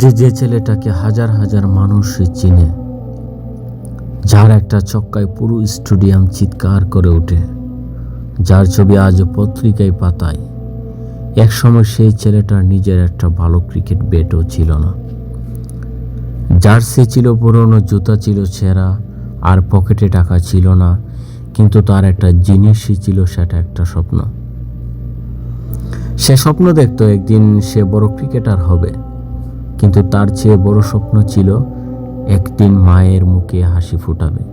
যে ছেলেটাকে হাজার হাজার মানুষ চিনে, যার একটা ছক্কায় পুরো স্টেডিয়াম চিৎকার করে ওঠে, যার ছবি আজ পত্রিকায় পাতায়, একসময় সেই ছেলেটার নিজের একটা ভালো ক্রিকেট ব্যাটও ছিল না। জার্সি ছিল পুরনো, জুতা ছিল ছেঁড়া, আর পকেটে টাকা ছিল না, কিন্তু তার একটা জিনিসই ছিল, সেটা একটা স্বপ্ন। সে স্বপ্ন দেখতো একদিন সে বড় ক্রিকেটার হবে, কিন্তু তার চেয়ে বড় স্বপ্ন ছিল একদিন মায়ের মুখে হাসি ফোটাবে।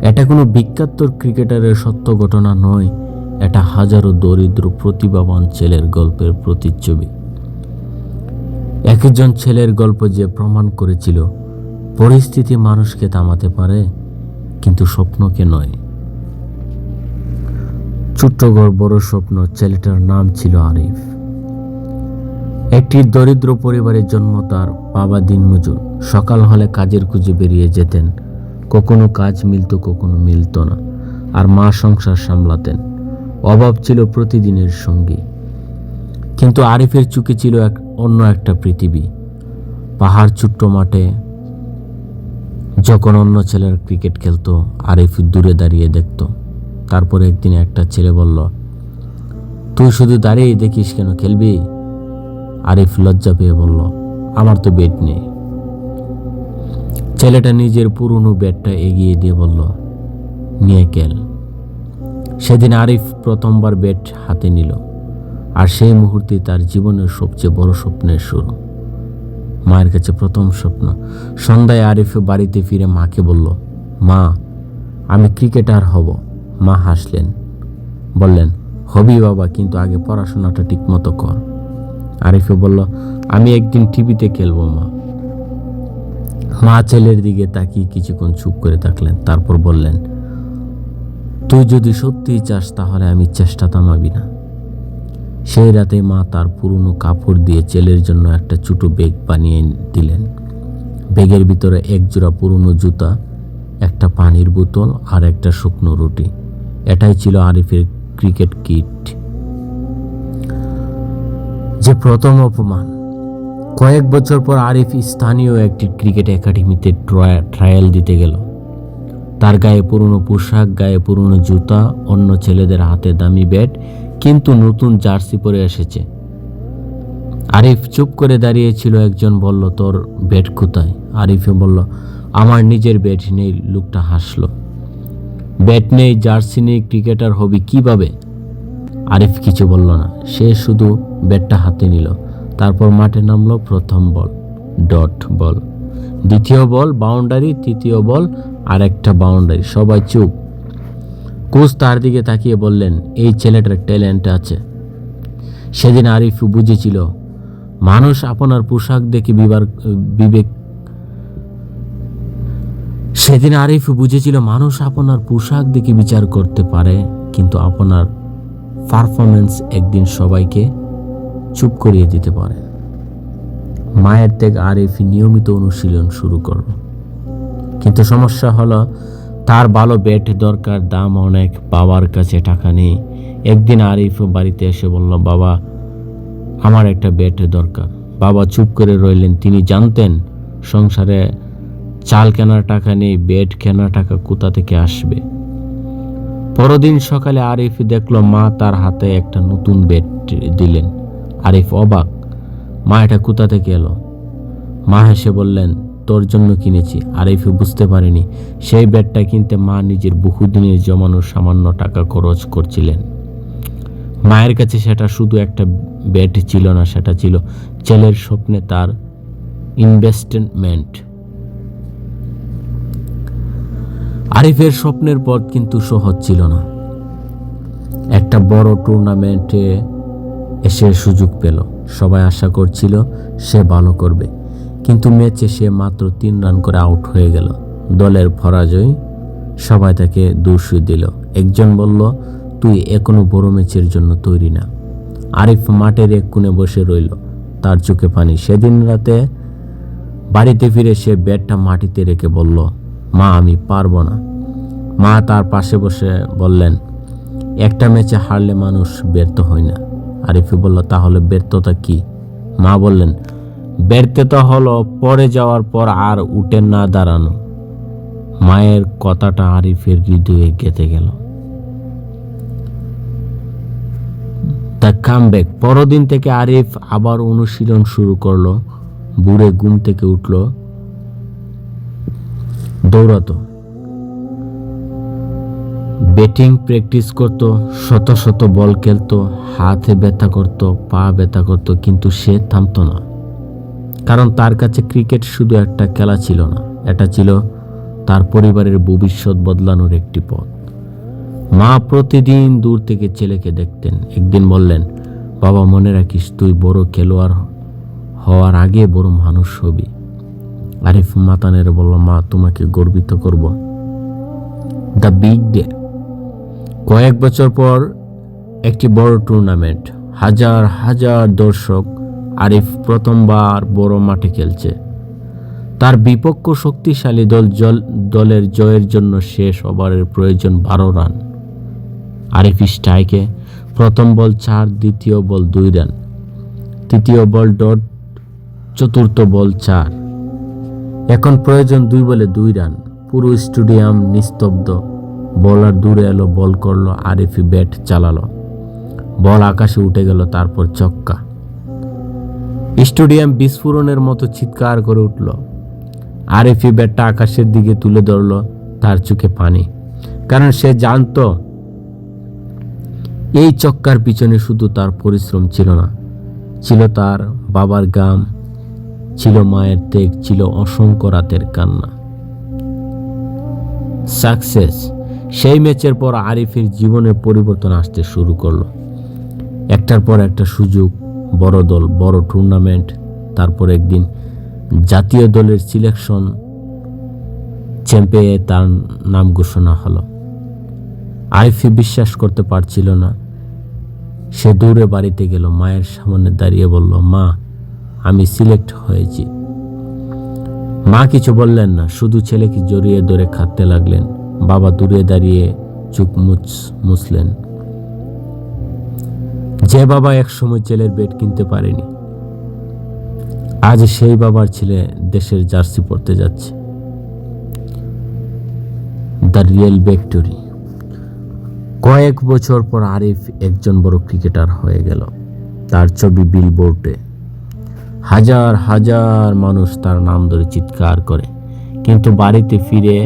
এটা কোনো বিখ্যাত ক্রিকেটারের সত্য ঘটনা নয়, এটা হাজারো দরিদ্র প্রতিভাবান ছেলের গল্পের প্রতিচ্ছবি। একজন ছেলের গল্প যে প্রমাণ করেছিল পরিস্থিতি মানুষকে থামাতে পারে, কিন্তু স্বপ্নকে নয়। ছোট্ট ঘর, বড় স্বপ্ন। ছেলেটার নাম ছিল আরিফ। একটি দরিদ্র পরিবারের জন্ম তার। বাবা দিনমজুর, সকাল হলে কাজের খুঁজে বেরিয়ে যেতেন। কখনো কাজ মিলত, কখনো মিলত না, আর মা সংসার সামলাতেন। অভাব ছিল প্রতিদিনের সঙ্গী, কিন্তু আরিফের চোখে ছিল অন্য একটা পৃথিবী। পাহাড়, ছোট্ট মাঠে যখন অন্য ছেলেরা ক্রিকেট খেলতো, আরিফ দূরে দাঁড়িয়ে দেখত। তারপরে একদিন একটা ছেলে বলল, তুই শুধু দাঁড়িয়ে দেখিস কেন, খেলবি? আরিফ লজ্জা পেয়ে বলল, আমার তো ব্যাট নেই। ছেলেটা নিজের পুরনো ব্যাটটা এগিয়ে দিয়ে বলল, নিয়ে খেল। সেদিন আরিফ প্রথমবার ব্যাট হাতে নিল, আর সেই মুহূর্তে তার জীবনের সবচেয়ে বড় স্বপ্নের শুরু। মায়ের কাছে প্রথম স্বপ্ন। সন্ধ্যায় আরিফ বাড়িতে ফিরে মাকে বলল, মা, আমি ক্রিকেটার হব। মা হাসলেন, বললেন, হবি বাবা, কিন্তু আগে পড়াশোনাটা ঠিক মতো কর। আরিফে বলল, আমি একদিন টিভিতে খেলবো মা। মা ছেলের দিকে তাকিয়ে কিছুক্ষণ চুপ করে থাকলেন, তারপর বললেন, তুই যদি সত্যিই চাস তাহলে আমি চেষ্টা থামাবি না। সেই রাতে মা তার পুরনো কাপড় দিয়ে ছেলের জন্য একটা ছোট ব্যাগ বানিয়ে দিলেন। ব্যাগের ভিতরে এক জোড়া পুরনো জুতা, একটা পানির বোতল, আর একটা শুকনো রুটি। এটাই ছিল আরিফের ক্রিকেট কিট। যে প্রথম অপমান। কয়েক বছর পর আরিফ স্থানীয় একটি ক্রিকেট একাডেমিতে ট্রায়াল দিতে গেল। তার গায়ে পুরনো পোশাক, গায়ে পুরনো জুতা, অন্য ছেলেদের হাতে দামি ব্যাট, কিন্তু নতুন জার্সি পরে এসেছে। আরিফ চুপ করে দাঁড়িয়েছিল। একজন বলল, তোর ব্যাট কোথায়? আরিফে বলল, আমার নিজের ব্যাট নেই। লোকটা হাসলো। ব্যাট নেই, জার্সি নেই, ক্রিকেটার হবি কিভাবে? আরিফ কিছু বলল না, সে শুধু ব্যাটটা হাতে নিল। তারপর মাঠে নামলো। প্রথম বল ডট বল, দ্বিতীয় বল বাউন্ডারি, তৃতীয় বল আর একটা বাউন্ডারি। সবাই চুপ। কোচ তার দিকে তাকিয়ে বললেন, এই ছেলেটার ট্যালেন্ট আছে। সেদিন আরিফ বুঝেছিল মানুষ আপনার পোশাক দেখে বিচার করতে পারে, কিন্তু আপনার পারফরমেন্স একদিন সবাইকে চুপ করিয়ে দিতে পারে। মায়ের ত্যাগ। আরিফ নিয়মিত অনুশীলন শুরু করল, কিন্তু সমস্যা হলো তার ভালো ব্যাট দরকার, দাম অনেক, বাবার কাছে টাকা নেই। একদিন আরিফ বাড়িতে এসে বলল, বাবা, আমার একটা ব্যাট দরকার। বাবা চুপ করে রইলেন। তিনি জানতেন সংসারে চাল কেনার টাকা নেই, ব্যাট কেনার টাকা কোথা থেকে আসবে। পরদিন সকালে আরিফ দেখলো মা তার হাতে একটা নতুন ব্যাট দিলেন। আরিফ অবাক, মা, এটা কোথা থেকে এলো? মা হেসে বললেন, তোর জন্য কিনেছি। আরিফ বুঝতে পারেনি সেই ব্যাটটা কিনতে মা নিজের বহুদিনের জমানো সামান্য টাকা খরচ করছিলেন। মায়ের কাছে সেটা শুধু একটা ব্যাট ছিল না, সেটা ছিল ছেলের স্বপ্নে তার ইনভেস্টমেন্ট। আরিফের স্বপ্নের পথ কিন্তু সহজ ছিল না। একটা বড় টুর্নামেন্টে এসে সুযোগ পেল। সবাই আশা করছিল সে ভালো করবে, কিন্তু ম্যাচে সে মাত্র 3 রান করে আউট হয়ে গেল। দলের পরাজয়। সবাই তাকে দোষ দিল। একজন বলল, তুই এখনো বড় ম্যাচের জন্য তৈরি না। আরিফ মাঠের এক কোণে বসে রইল, তার চোখে পানি। সেদিন রাতে বাড়িতে ফিরে সে ব্যাটটা মাটিতে রেখে বলল, মা, আমি পারবো না। মা তার পাশে বসে বললেন, একটা ম্যাচে হারলে মানুষ ব্যর্থ হয় না। আরিফ বলল, তাহলে ব্যর্থতা কি? মা বললেন, ব্যর্থতা হলো পরে যাওয়ার পর আর উঠে না দাঁড়ানো। মায়ের কথাটা আরিফের হৃদয়ে গেঁথে গেল। The comeback. পরদিন থেকে আরিফ আবার অনুশীলন শুরু করলো। ভোরে ঘুম থেকে উঠলো, দৌড়াতো, ব্যাটিং প্র্যাকটিস করত, শত শত বল খেলতো, হাতে ব্যথা করত, পা ব্যথা করত, কিন্তু সে থামতো না। কারণ তার কাছে ক্রিকেট শুধু একটা খেলা ছিল না, এটা ছিল তার পরিবারের ভবিষ্যৎ বদলানোর একটি পথ। মা প্রতিদিন দূর থেকে ছেলেকে দেখতেন। একদিন বললেন, বাবা, মনে রাখিস, তুই বড় খেলোয়াড় হওয়ার আগে বড় মানুষ হবি। আরিফ মাথা নেড়ে বলল, মা, তোমাকে গর্বিত করব। The big day. কয়েক বছর পর একটি বড় টুর্নামেন্ট, হাজার হাজার দর্শক। আরিফ প্রথমবার বড় মাঠে খেলছে। তার বিপক্ষ শক্তিশালী দলের জয়ের জন্য শেষ ওভারের প্রয়োজন 12 রান। আরিফ স্ট্রাইকে। প্রথম বল 4, দ্বিতীয় বল 2 রান, তৃতীয় বল ডট, চতুর্থ বল 4। এখন প্রয়োজন 2 বলে 2 রান। পুরো স্টেডিয়াম নিস্তব্ধ। বলার দূরে এলো, বল করলো, আরিফি ব্যাট চালালো, বল আকাশে উঠে গেল, তারপর ছক্কা। স্টেডিয়াম বিস্ফোরণের মতো চিৎকার করে উঠল। আরিফি ব্যাটটা আকাশের দিকে তুলে ধরল, তার চোখে পানি। কারণ সে জানতো এই ছক্কার পিছনে শুধু তার পরিশ্রম ছিল না, ছিল তার বাবার গাম, ছিল মায়ের ত্যাগ, ছিল অসংখ্য রাতের কান্না। সাকসেস। সেই ম্যাচের পর আরিফের জীবনের পরিবর্তন আসতে শুরু করলো। একটার পর একটা সুযোগ, বড় দল, বড় টুর্নামেন্ট, তারপর একদিন জাতীয় দলের সিলেকশন চ্যাম্পে তার নাম ঘোষণা হলো। আরিফি বিশ্বাস করতে পারছিল না। সে দৌড়ে বাড়িতে গেল, মায়ের সামনে দাঁড়িয়ে বলল, মা, আমি সিলেক্ট হয়েছি। মা কিছু বললেন না, শুধু ছেলেকে জড়িয়ে ধরে কাঁদতে লাগলেন। বাবা দূরে দাঁড়িয়ে চোখ মুছলেন। যে বাবা একসময় ছেলের ব্যাট কিনতে পারেনি, আজ সেই বাবার ছেলে দেশের জার্সি পরতে যাচ্ছে। The real victory. কয়েক বছর পর আরিফ একজন বড় ক্রিকেটার হয়ে গেল। তার ছবি বিলবোর্ডে। হাজার হাজার মানুষ তার নাম ধরে চিৎকার করে। কিন্তু বাড়িতে ফিরে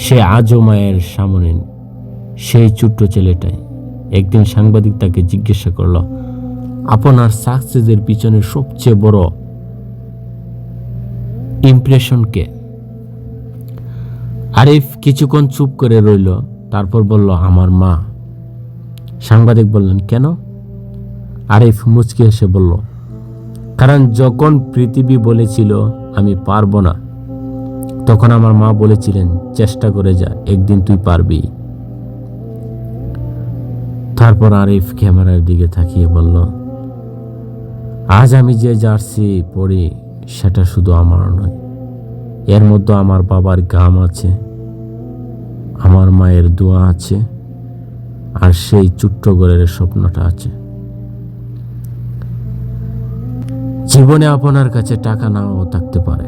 সে আজও মায়ের সামনে সেই ছোট্ট ছেলেটাই। একদিন সাংবাদিক তাকে জিজ্ঞাসা করল, আপনার সাকসেসের পিছনে সবচেয়ে বড় ইমপ্রেশন কে? আরিফ কিছুক্ষণ চুপ করে রইল, তারপর বলল, আমার মা। সাংবাদিক বললেন, কেন? আরিফ মুচকি হেসে বলল, কারণ যখন পৃথিবী বলেছিল আমি পারবো না, তখন আমার মা বলেছিলেন, চেষ্টা করে যা, একদিন তুই পারবি। তারপর আরিফ ক্যামেরার দিকে তাকিয়ে বলল, আজ আমি যে জার্সি পরি সেটা শুধু আমার নয়, এর মধ্যে আমার বাবার ঘাম আছে, আমার মায়ের দোয়া আছে, আর সেই ছোট্ট ঘরের স্বপ্নটা আছে। জীবনে আপনার কাছে টাকা নাও থাকতে পারে,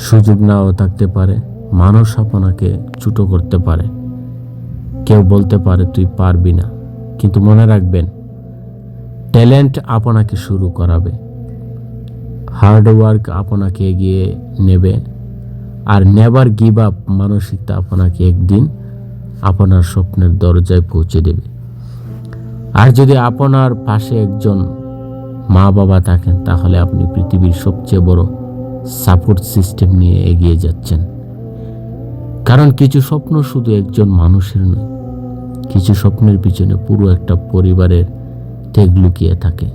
সুযোগ নাও থাকতে পারে, মানুষ আপনাকে ছোট করতে পারে, কেউ বলতে পারে তুই পারবি না, কিন্তু মনে রাখবেন, ট্যালেন্ট আপনাকে শুরু করাবে, হার্ড ওয়ার্ক আপনাকে এগিয়ে নেবে, আর নেভার গিভ আপ মানসিকতা আপনাকে একদিন আপনার স্বপ্নের দরজায় পৌঁছে দেবে। আর যদি আপনার পাশে একজন মা বাবা থাকেন, তাহলে আপনি পৃথিবীর সবচেয়ে বড় সাপোর্ট সিস্টেম নিয়ে এগিয়ে যাচ্ছেন। কারণ কিছু স্বপ্ন শুধু একজন মানুষের নয়, কিছু স্বপ্নের পিছনে পুরো একটা পরিবারের ত্যাগ লুকিয়ে থাকে।